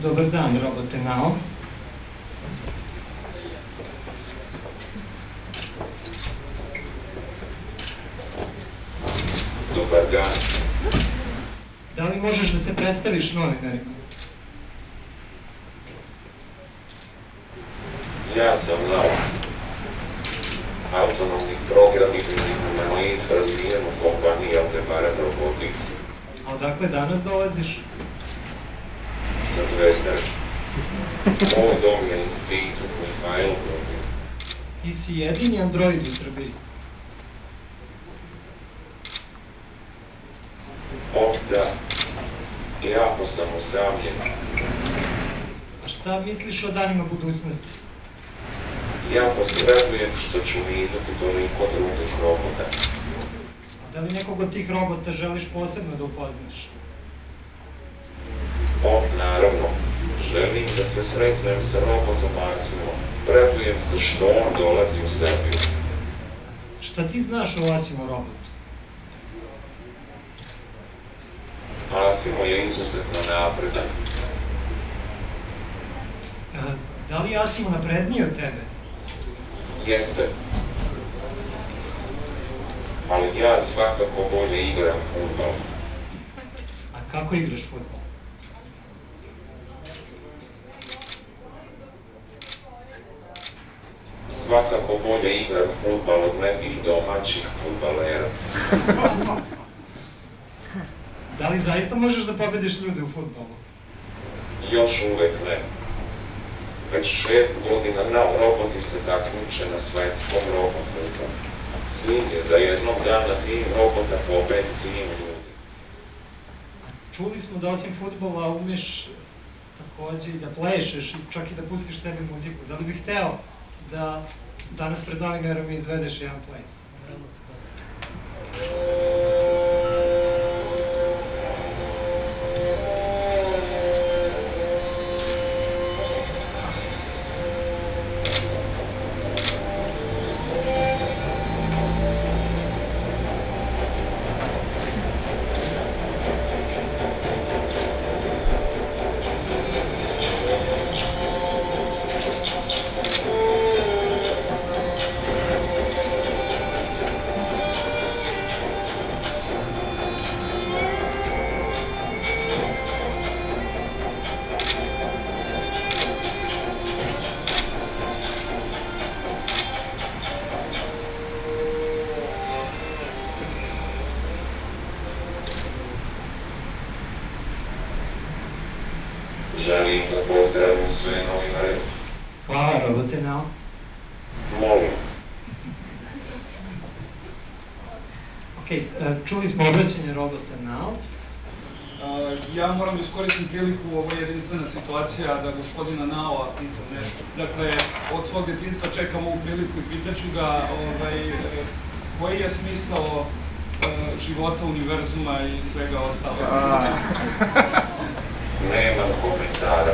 Dobar dan, robote Nao. Dobar dan. Da li možeš da se predstaviš novinarima? Ja sam Nao. Autonomni program i humanoid razvijen u kompaniji Aldebaran Robotics. A odakle danas dolaziš? Sa Zvezdara. Moj dom je institut Mihajlo Brodin. Ti si jedini android u Srbiji. Da. Jako sam usamljen. A šta misliš o danima budućnosti? Jako se radujem što ću vidjeti toliko drugih robota. A da li nekog od tih robota želiš posebno da upoznaš? Naravno. Želim da se sretnem sa robotom Asimom. Radujem se što on dolazi u Srbiju. Šta ti znaš o Asimo robotu? Asimo je izuzetno napredan. Da li je Asimo napredniji od tebe? Jeste. Ali ja svakako bolje igram fudbal. A kako igraš fudbal? Svakako bolje igram fudbal od nekih domaćih fudbalera. Da li zaista možeš da pobediš ljude u fudbalu? Još uvek ne. Već 6 godina roboti se takmiče na svetskom robotniku. Cilj je da jednog dana tim robota pobedi tim ljudi. Čuli smo da osim fudbala umeš takođe i da plešeš i čak i da pustiš sebi muziku. Da li bih hteo da danas pred novinarima izvedeš jedan ples? Želim da pozdravim sve novinare. Hvala, robote Nao. Molim. Ok, čuli smo obraćanje robota Nao. Ja moram iskoristiti priliku, ovo je jedinstvena situacija, da gospodina Naoa pitam nešto. Dakle, od svog detinjstva čekam ovu priliku i pitaću ga koji je smisao života, univerzuma i svega ostalo. Nemam komentara.